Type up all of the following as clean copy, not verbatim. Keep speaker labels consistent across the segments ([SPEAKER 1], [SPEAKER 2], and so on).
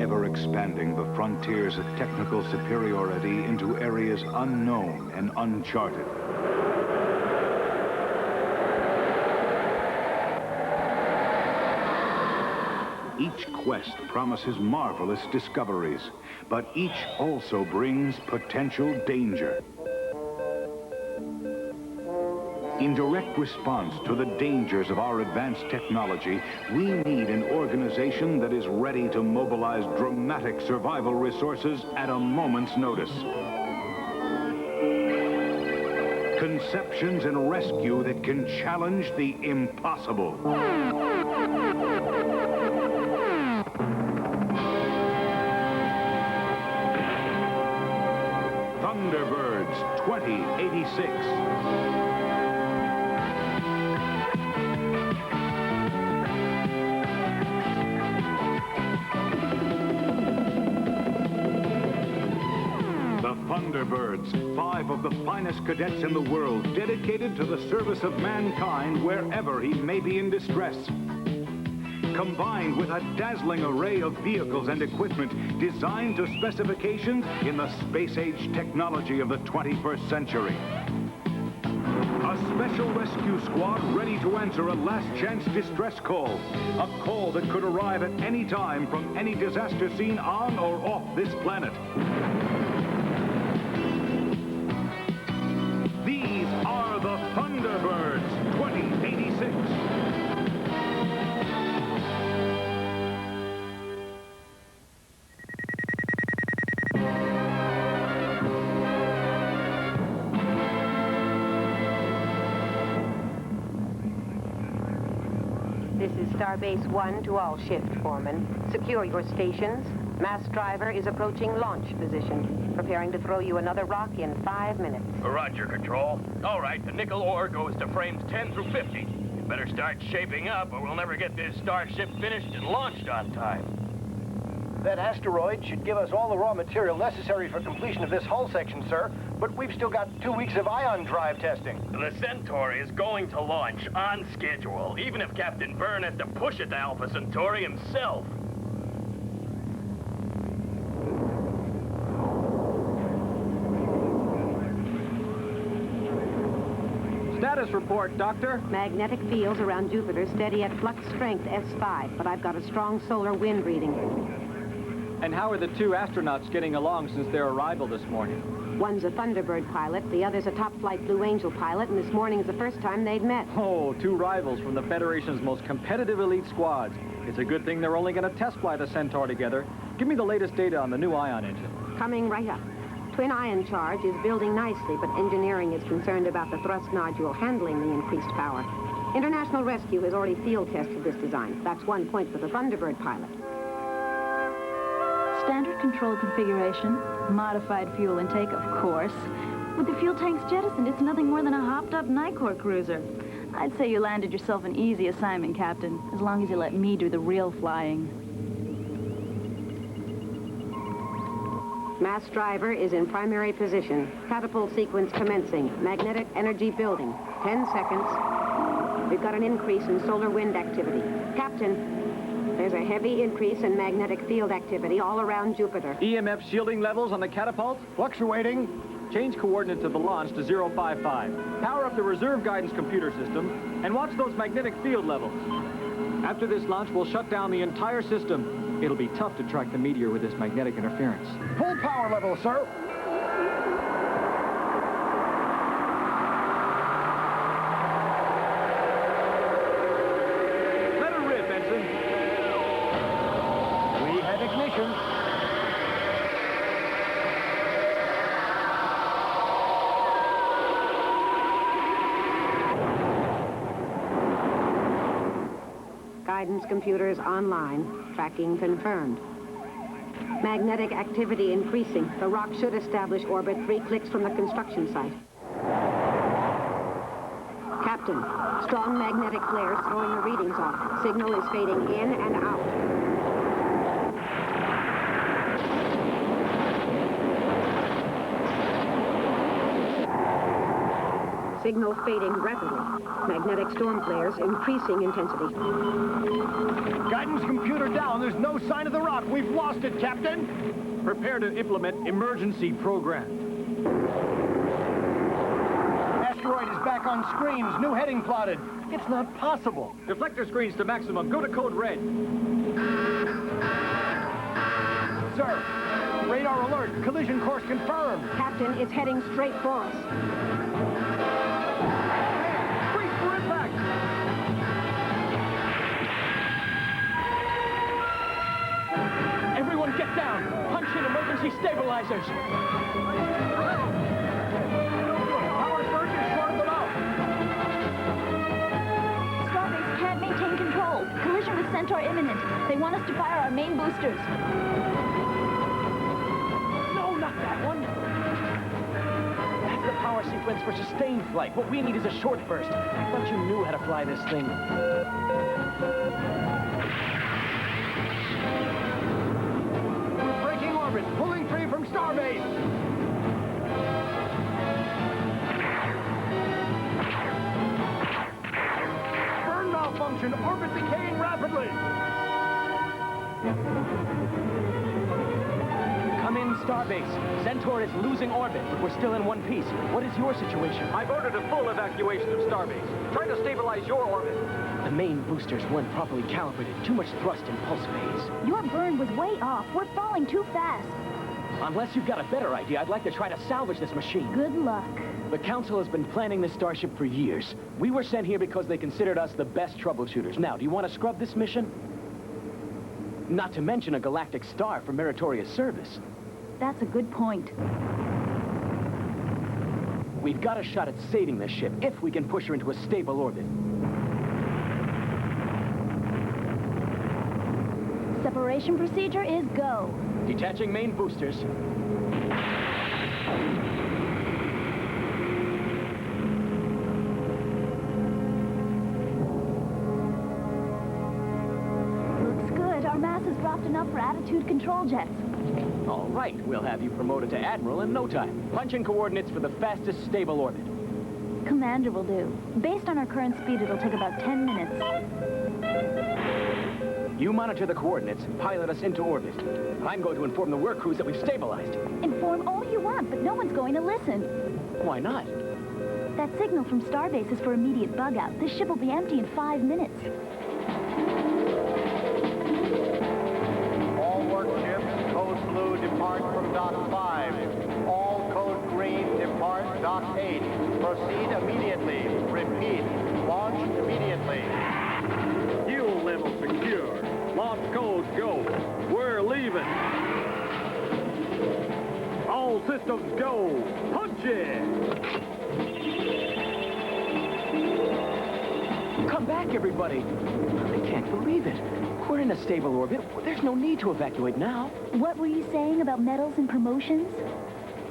[SPEAKER 1] ever expanding the frontiers of technical superiority into areas unknown and uncharted. Each quest promises marvelous discoveries, but each also brings potential danger. In direct response to the dangers of our advanced technology, we need an organization that is ready to mobilize dramatic survival resources at a moment's notice. Conceptions and rescue that can challenge the impossible. Thunderbirds 2086. Thunderbirds, 5 of the finest cadets in the world, dedicated to the service of mankind wherever he may be in distress. Combined with a dazzling array of vehicles and equipment designed to specifications in the space-age technology of the 21st century. A special rescue squad ready to answer a last-chance distress call. A call that could arrive at any time from any disaster scene on or off this planet. These are the Thunderbirds 2086.
[SPEAKER 2] This is Starbase 1 to all shift foremen. Secure your stations. Mass driver is approaching launch position. Preparing to throw you another rock in 5 minutes.
[SPEAKER 3] Roger, Control. All right, the nickel ore goes to frames 10 through 50. You better start shaping up or we'll never get this starship finished and launched on time.
[SPEAKER 4] That asteroid should give us all the raw material necessary for completion of this hull section, sir. But we've still got 2 weeks of ion drive testing.
[SPEAKER 3] The Centaur is going to launch on schedule, even if Captain Byrne has to push it to Alpha Centauri himself.
[SPEAKER 5] Status report, Doctor.
[SPEAKER 2] Magnetic fields around Jupiter steady at flux strength S5, but I've got a strong solar wind reading.
[SPEAKER 5] And how are the 2 astronauts getting along since their arrival this morning?
[SPEAKER 2] One's a Thunderbird pilot, the other's a top-flight Blue Angel pilot, and this morning is the first time they'd met.
[SPEAKER 5] Oh, 2 rivals from the Federation's most competitive elite squads. It's a good thing they're only going to test fly the Centaur together. Give me the latest data on the new ion engine.
[SPEAKER 2] Coming right up. Twin ion charge is building nicely, but engineering is concerned about the thrust nodule handling the increased power. International Rescue has already field tested this design. That's 1 point for the Thunderbird pilot.
[SPEAKER 6] Standard control configuration, modified fuel intake, of course. With the fuel tanks jettisoned, it's nothing more than a hopped-up Nicor cruiser. I'd say you landed yourself an easy assignment, Captain, as long as you let me do the real flying.
[SPEAKER 2] Mass driver is in primary position. Catapult sequence commencing. Magnetic energy building. 10 seconds. We've got an increase in solar wind activity. Captain, there's a heavy increase in magnetic field activity all around Jupiter.
[SPEAKER 5] EMF shielding levels on the catapult?
[SPEAKER 4] Fluctuating.
[SPEAKER 5] Change coordinates of the launch to 055. Power up the reserve guidance computer system and watch those magnetic field levels. After this launch, we'll shut down the entire system. It'll be tough to track the meteor with this magnetic interference.
[SPEAKER 4] Full power level, sir.
[SPEAKER 5] Let her rip, Ensign.
[SPEAKER 4] We have ignition.
[SPEAKER 2] Guidance computers online. Tracking confirmed. Magnetic activity increasing. The rock should establish orbit 3 clicks from the construction site. Captain, strong magnetic flares throwing the readings off. Signal is fading in and out. Signal fading rapidly. Magnetic storm flares increasing intensity.
[SPEAKER 4] Guidance computer down. There's no sign of the rock. We've lost it, Captain.
[SPEAKER 5] Prepare to implement emergency program.
[SPEAKER 4] Asteroid is back on screens. New heading plotted. It's not possible.
[SPEAKER 5] Deflector screens to maximum. Go to code red.
[SPEAKER 4] Sir, radar alert. Collision course confirmed.
[SPEAKER 2] Captain, it's heading straight for us.
[SPEAKER 5] Brace for impact!
[SPEAKER 3] Everyone get down! Punch in emergency stabilizers!
[SPEAKER 4] Power surge is shorting them out.
[SPEAKER 6] Starbase can't maintain control. Collision with Centaur imminent. They want us to fire our main boosters.
[SPEAKER 3] No, not that one! That's the power sequence for sustained flight. What we need is a short burst. I thought you knew how to fly this thing.
[SPEAKER 4] Breaking orbit. Pulling free from Starbase. Burn malfunction. Orbit decaying rapidly.
[SPEAKER 3] Come in, Starbase. Centaur is losing orbit, but we're still in one piece. What is your situation?
[SPEAKER 5] I've ordered a full evacuation of Starbase. Try to stabilize your orbit.
[SPEAKER 3] The main boosters weren't properly calibrated. Too much thrust in pulse phase.
[SPEAKER 6] Your burn was way off. We're falling too fast.
[SPEAKER 3] Unless you've got a better idea, I'd like to try to salvage this machine.
[SPEAKER 6] Good luck.
[SPEAKER 3] The Council has been planning this starship for years. We were sent here because they considered us the best troubleshooters. Now, do you want to scrub this mission? Not to mention a galactic star for meritorious service.
[SPEAKER 6] That's a good point.
[SPEAKER 3] We've got a shot at saving this ship if we can push her into a stable orbit.
[SPEAKER 6] Separation procedure is go.
[SPEAKER 3] Detaching main boosters.
[SPEAKER 6] Looks good. Our mass has dropped enough for attitude control jets.
[SPEAKER 3] All right, we'll have you promoted to Admiral in no time. Punch in coordinates for the fastest stable orbit.
[SPEAKER 6] Commander will do. Based on our current speed, it'll take about 10 minutes.
[SPEAKER 3] You monitor the coordinates, pilot us into orbit. I'm going to inform the work crews that we've stabilized.
[SPEAKER 6] Inform all you want, but no one's going to listen.
[SPEAKER 3] Why not?
[SPEAKER 6] That signal from Starbase is for immediate bug out. This ship will be empty in 5 minutes.
[SPEAKER 4] All work ships, code blue, depart from dock 5. All code green, depart dock 8. Proceed immediately. Repeat, launch immediately.
[SPEAKER 5] Fuel level secure. Launch codes go. We're leaving. All systems go. Punch it!
[SPEAKER 3] Come back, everybody. I can't believe it. We're in a stable orbit. There's no need to evacuate now.
[SPEAKER 6] What were you saying about medals and promotions?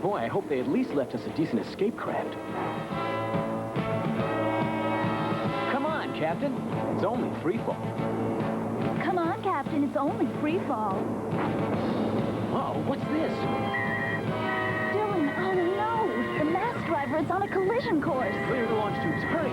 [SPEAKER 3] Boy, I hope they at least left us a decent escape craft. Come on, Captain. It's only free fall.
[SPEAKER 6] Come on, Captain. It's only free fall.
[SPEAKER 3] Uh-oh, what's this?
[SPEAKER 6] Dylan, oh no! The mass driver is on a collision course.
[SPEAKER 3] Clear the launch tubes. Hurry.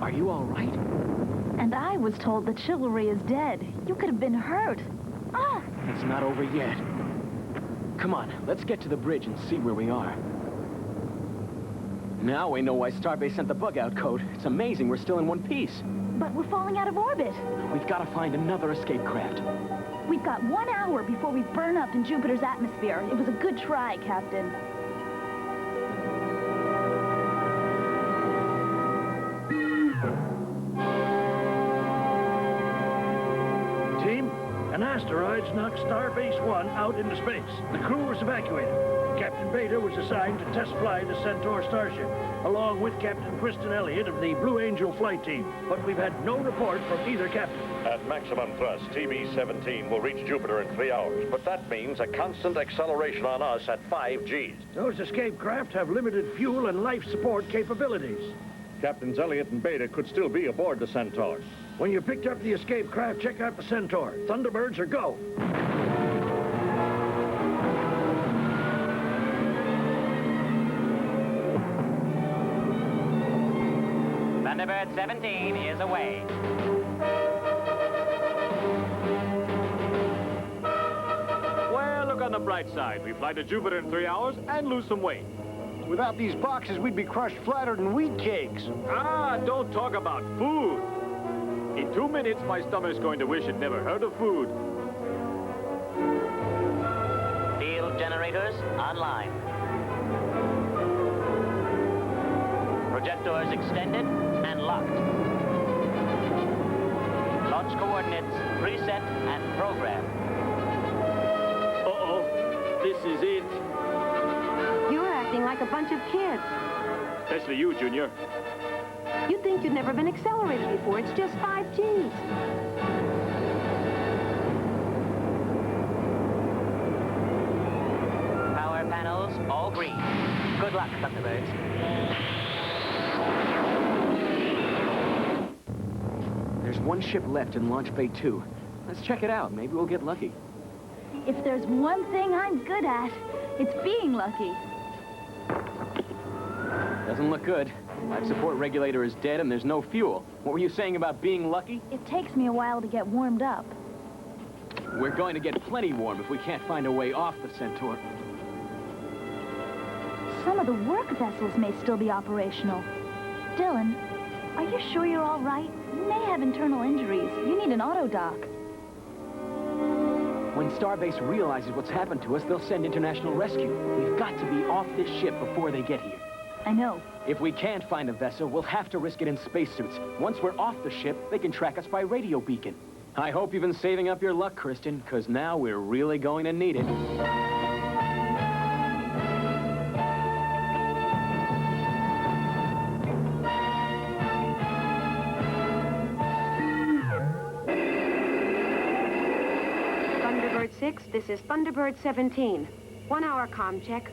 [SPEAKER 3] Are you all right?
[SPEAKER 6] And I was told that chivalry is dead. You could have been hurt. Ah!
[SPEAKER 3] It's not over yet. Come on, let's get to the bridge and see where we are. Now we know why Starbase sent the bug-out code. It's amazing we're still in one piece.
[SPEAKER 6] But we're falling out of orbit.
[SPEAKER 3] We've got to find another escape craft.
[SPEAKER 6] We've got 1 hour before we burn up in Jupiter's atmosphere. It was a good try, Captain.
[SPEAKER 7] Team, an asteroid's knocked Starbase 1 out into space. The crew was evacuated. Captain Beta was assigned to test fly the Centaur starship, along with Captain Kristen Elliot of the Blue Angel flight team. But we've had no report from either captain.
[SPEAKER 8] At maximum thrust, TB-17 will reach Jupiter in 3 hours, but that means a constant acceleration on us at 5 Gs.
[SPEAKER 7] Those escape craft have limited fuel and life support capabilities.
[SPEAKER 8] Captains Elliot and Beta could still be aboard the Centaur.
[SPEAKER 7] When you picked up the escape craft, check out the Centaur. Thunderbirds are go.
[SPEAKER 9] Thunderbird 17 is away.
[SPEAKER 5] Well, look on the bright side. We fly to Jupiter in 3 hours and lose some weight.
[SPEAKER 4] Without these boxes, we'd be crushed flatter than wheat cakes.
[SPEAKER 5] Ah, don't talk about food. In 2 minutes, my stomach's going to wish it never heard of food.
[SPEAKER 9] Field generators online. Projectors extended and locked. Launch coordinates preset and programmed.
[SPEAKER 5] Uh-oh, this is it.
[SPEAKER 2] You're acting like a bunch of kids.
[SPEAKER 5] Especially you, Junior.
[SPEAKER 2] You'd think you'd never been accelerated before. It's just 5 Gs.
[SPEAKER 9] Power panels all green. Good luck, Thunderbirds.
[SPEAKER 3] There's one ship left in Launch Bay 2. Let's check it out. Maybe we'll get lucky.
[SPEAKER 6] If there's one thing I'm good at, it's being lucky.
[SPEAKER 3] Doesn't look good. Life support regulator is dead and there's no fuel. What were you saying about being lucky?
[SPEAKER 6] It takes me a while to get warmed up.
[SPEAKER 3] We're going to get plenty warm if we can't find a way off the Centaur.
[SPEAKER 6] Some of the work vessels may still be operational. Dylan, are you sure you're all right? You may have internal injuries. You need an auto dock.
[SPEAKER 3] When Starbase realizes what's happened to us, they'll send international rescue. We've got to be off this ship before they get here.
[SPEAKER 6] I know.
[SPEAKER 3] If we can't find a vessel, we'll have to risk it in spacesuits. Once we're off the ship, they can track us by radio beacon. I hope you've been saving up your luck, Kristen, because now we're really going to need it.
[SPEAKER 2] Thunderbird 6, this is Thunderbird 17. 1 hour comm check.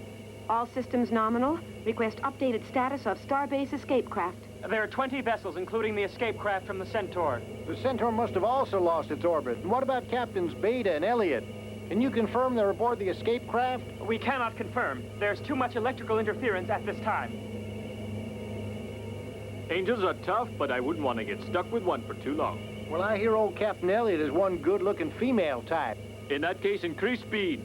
[SPEAKER 2] All systems nominal. Request updated status of Starbase escape craft.
[SPEAKER 3] There are 20 vessels, including the escape craft from the Centaur.
[SPEAKER 4] The Centaur must have also lost its orbit. And what about Captains Beta and Elliot? Can you confirm they're aboard the escape craft?
[SPEAKER 3] We cannot confirm. There's too much electrical interference at this time.
[SPEAKER 5] Angels are tough, but I wouldn't want to get stuck with one for too long.
[SPEAKER 4] Well, I hear old Captain Elliot is one good-looking female type.
[SPEAKER 5] In that case, increase speed.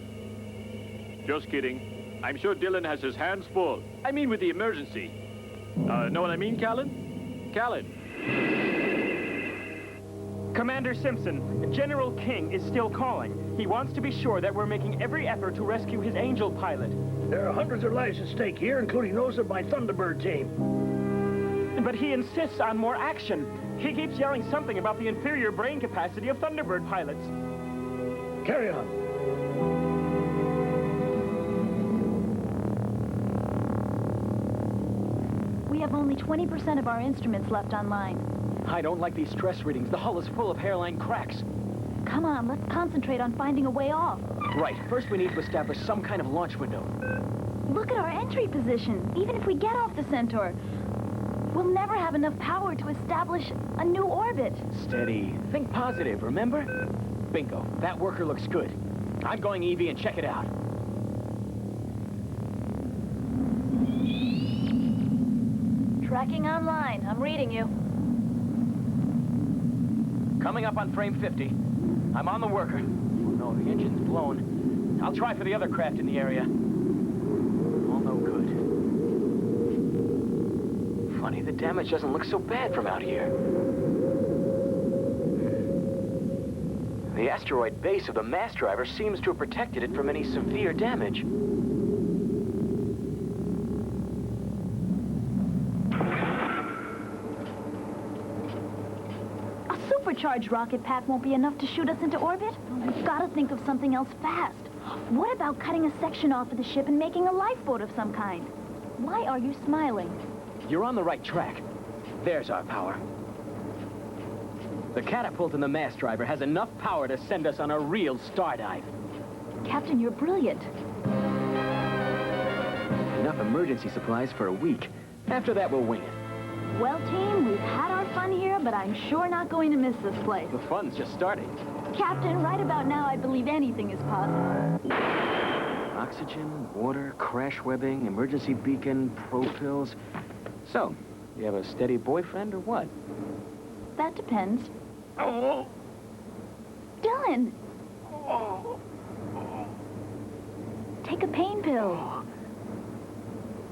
[SPEAKER 5] Just kidding. I'm sure Dylan has his hands full. I mean with the emergency. Know what I mean, Callan? Callan.
[SPEAKER 10] Commander Simpson, General King is still calling. He wants to be sure that we're making every effort to rescue his Angel pilot.
[SPEAKER 7] There are hundreds of lives at stake here, including those of my Thunderbird team.
[SPEAKER 10] But he insists on more action. He keeps yelling something about the inferior brain capacity of Thunderbird pilots.
[SPEAKER 7] Carry on.
[SPEAKER 6] We have only 20% of our instruments left online.
[SPEAKER 3] I don't like these stress readings. The hull is full of hairline cracks.
[SPEAKER 6] Come on, let's concentrate on finding a way off.
[SPEAKER 3] Right. First, we need to establish some kind of launch window.
[SPEAKER 6] Look at our entry position. Even if we get off the Centaur, we'll never have enough power to establish a new orbit.
[SPEAKER 3] Steady. Think positive, remember? Bingo. That worker looks good. I'm going EV and check it out.
[SPEAKER 6] Tracking online. I'm reading you.
[SPEAKER 3] Coming up on frame 50. I'm on the worker. Oh, no, the engine's blown. I'll try for the other craft in the area. All no good. funny. The damage doesn't look so bad from out here. The asteroid base of the mass driver seems to have protected it from any severe damage.
[SPEAKER 6] A supercharged rocket pack won't be enough to shoot us into orbit. We've got to think of something else fast. What about cutting a section off of the ship and making a lifeboat of some kind? Why are you smiling?
[SPEAKER 3] You're on the right track. There's our power. The catapult in the mass driver has enough power to send us on a real star dive.
[SPEAKER 6] Captain, you're brilliant.
[SPEAKER 3] Enough emergency supplies for a week. After that, we'll wing it.
[SPEAKER 6] Well, team, we've had our fun here, but I'm sure not going to miss this place.
[SPEAKER 3] The fun's just starting.
[SPEAKER 6] Captain, right about now, I believe anything is possible.
[SPEAKER 3] Oxygen, water, crash webbing, emergency beacon, pro-pills. So, you have a steady boyfriend or what?
[SPEAKER 6] That depends.
[SPEAKER 3] Oh!
[SPEAKER 6] Dylan!
[SPEAKER 3] Oh!
[SPEAKER 6] Take a pain pill.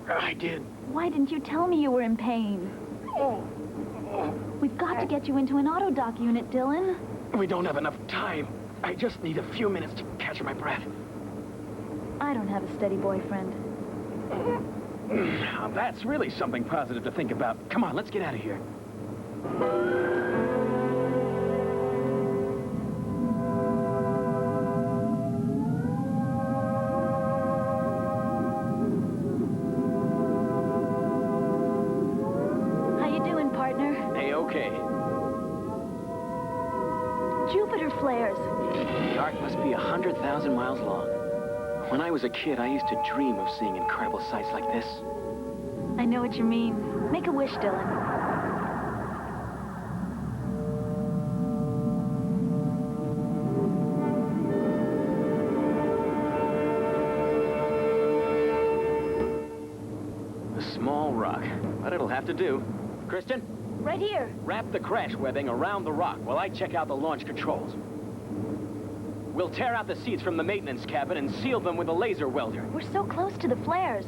[SPEAKER 3] I did.
[SPEAKER 6] Why didn't you tell me you were in pain?
[SPEAKER 3] Oh!
[SPEAKER 6] We've got to get you into an autodoc unit, Dylan.
[SPEAKER 3] We don't have enough time. I just need a few minutes to catch my breath.
[SPEAKER 6] I don't have a steady boyfriend.
[SPEAKER 3] Now, that's really something positive to think about. Come on, let's get out of here.
[SPEAKER 6] How you doing, partner?
[SPEAKER 3] A-okay.
[SPEAKER 6] Jupiter flares.
[SPEAKER 3] The arc must be 100,000 miles long. When I was a kid, I used to dream of seeing incredible sights like this.
[SPEAKER 6] I know what you mean. Make a wish, Dylan.
[SPEAKER 3] A small rock, but it'll have to do. Kristen,
[SPEAKER 6] Right here.
[SPEAKER 3] wrap the crash webbing around the rock while I check out the launch controls. We'll tear out the seats from the maintenance cabin and seal them with a laser welder.
[SPEAKER 6] We're so close to the flares.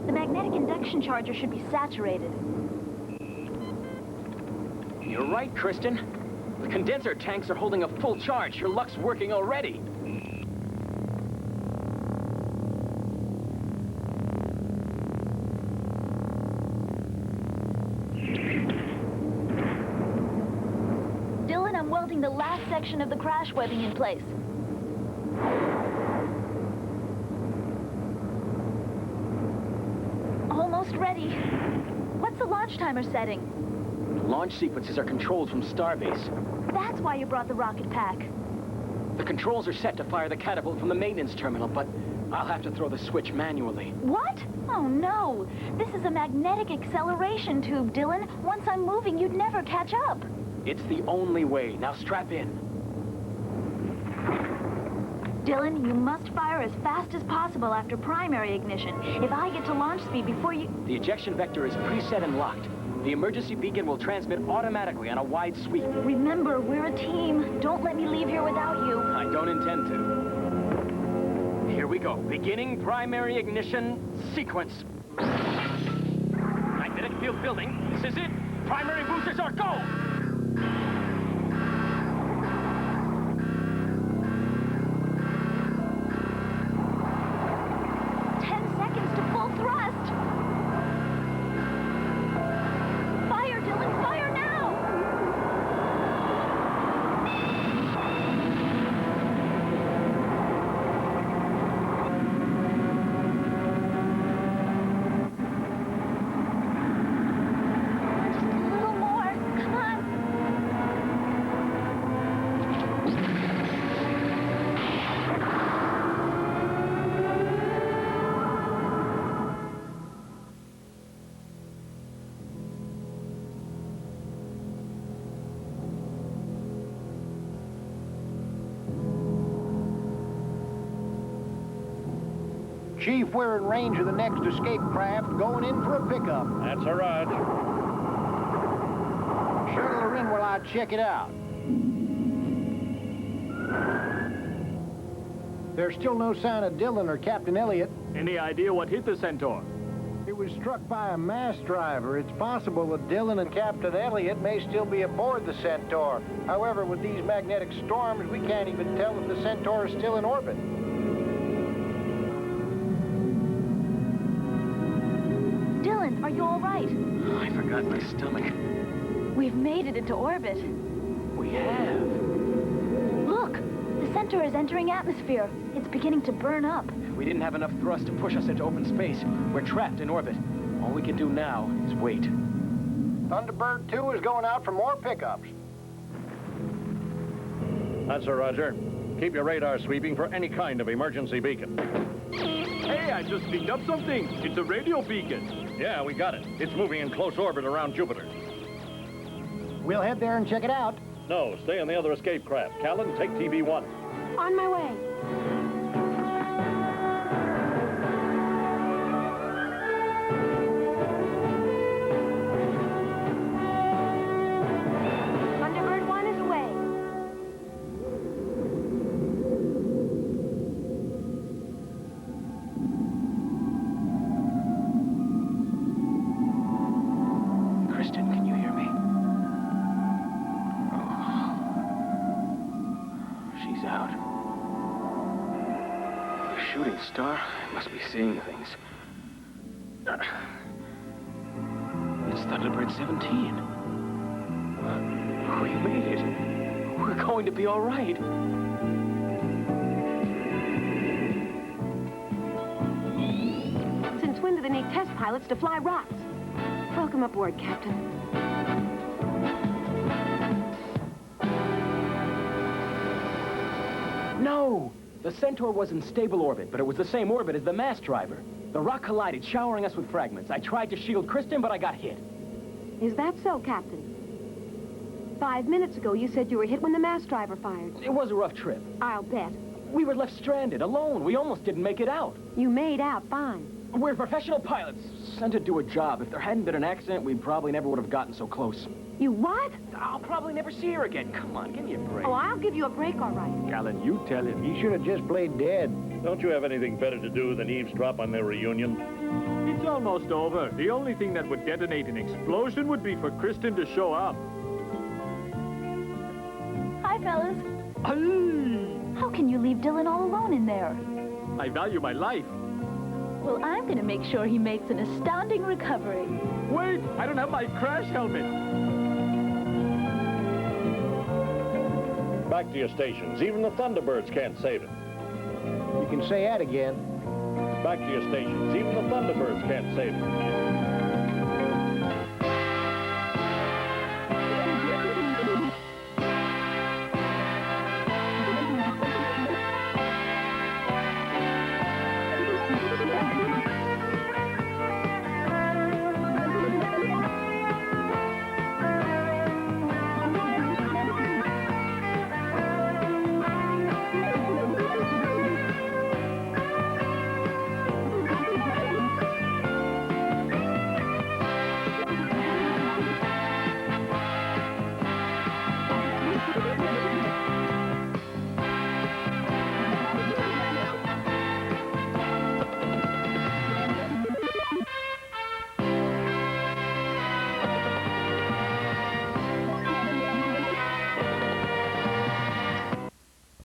[SPEAKER 6] The magnetic induction charger should be saturated.
[SPEAKER 3] You're right, Kristen. The condenser tanks are holding a full charge. Your luck's working already.
[SPEAKER 6] Dylan, I'm welding the last section of the crash webbing in place. Almost ready. What's the launch timer setting?
[SPEAKER 3] Launch sequences are controlled from Starbase.
[SPEAKER 6] That's why you brought the rocket pack.
[SPEAKER 3] The controls are set to fire the catapult from the maintenance terminal, but I'll have to throw the switch manually.
[SPEAKER 6] What? Oh, no. This is a magnetic acceleration tube, Dylan. Once I'm moving, you'd never catch up.
[SPEAKER 3] It's the only way. Now strap in.
[SPEAKER 6] Dylan, you must fire as fast as possible after primary ignition. If I get to launch speed before you...
[SPEAKER 3] The ejection vector is preset and locked. The emergency beacon will transmit automatically on a wide sweep.
[SPEAKER 6] Remember, we're a team. Don't let me leave here without you.
[SPEAKER 3] I don't intend to. Here we go. Beginning primary ignition sequence. Magnetic field building. This is it. Primary boosters are go!
[SPEAKER 4] Chief, we're in range of the next escape craft, going in for a pickup.
[SPEAKER 8] That's a ride.
[SPEAKER 4] Shuttle her in while I check it out. There's still no sign of Dylan or Captain Elliot.
[SPEAKER 5] Any idea what hit the Centaur?
[SPEAKER 10] It
[SPEAKER 4] was struck by a mass driver. It's possible that Dylan and Captain Elliot may still be aboard the Centaur. However, with these magnetic storms, we can't even tell if the Centaur is still in orbit.
[SPEAKER 6] Dylan, are you all right?
[SPEAKER 3] I forgot my stomach.
[SPEAKER 6] We've made it into orbit.
[SPEAKER 3] We have.
[SPEAKER 6] Look, the Centaur is entering atmosphere. It's beginning to burn up.
[SPEAKER 3] We didn't have enough thrust to push us into open space. We're trapped in orbit. All we can do now is wait.
[SPEAKER 4] Thunderbird 2 is going out for more pickups.
[SPEAKER 8] That's a Roger. Keep your radar sweeping for any kind of emergency beacon.
[SPEAKER 10] Hey, I just picked up something. It's a radio beacon.
[SPEAKER 8] Yeah, we got it. It's moving in close orbit around Jupiter.
[SPEAKER 4] We'll head there and check it out.
[SPEAKER 8] No, stay on the other escape craft. Callan, take TV1.
[SPEAKER 2] On my way. Thunderbird 1 is away.
[SPEAKER 3] Kristen, can you hear me? She's out. The shooting star must be seeing things. It's Thunderbird 17. We made it. We're going to be all right.
[SPEAKER 2] Since when do they need test pilots to fly rocks? Welcome aboard, Captain.
[SPEAKER 3] No! The Centaur was in stable orbit, but it was the same orbit as the mass driver. The rock collided, showering us with fragments. I tried to shield Kristen, but I got hit.
[SPEAKER 2] Is that so, Captain? 5 minutes ago, you said you were hit when the mass driver fired.
[SPEAKER 3] It was a rough trip.
[SPEAKER 2] I'll bet.
[SPEAKER 3] We were left stranded, alone. We almost didn't make it out.
[SPEAKER 2] You made out fine.
[SPEAKER 3] We're professional pilots, sent to do a job. If there hadn't been an accident, we probably never would have gotten so close.
[SPEAKER 2] You what?
[SPEAKER 3] I'll probably never see her again. Come on, give me a break.
[SPEAKER 2] Oh, I'll give you a break, all right.
[SPEAKER 10] Callan, you tell him.
[SPEAKER 4] He should have just played dead.
[SPEAKER 8] Don't you have anything better to do than eavesdrop on their reunion?
[SPEAKER 10] It's almost over. The only thing that would detonate an explosion would be for Kristen to show up.
[SPEAKER 6] Hi, fellas. How can you leave Dylan all alone in there?
[SPEAKER 10] I value my life.
[SPEAKER 6] Well, I'm going to make sure he makes an astounding recovery.
[SPEAKER 10] Wait, I don't have my crash helmet.
[SPEAKER 8] Back to your stations. Even the Thunderbirds can't save it.
[SPEAKER 4] You can say that again.
[SPEAKER 8] Back to your stations. Even the Thunderbirds can't save it.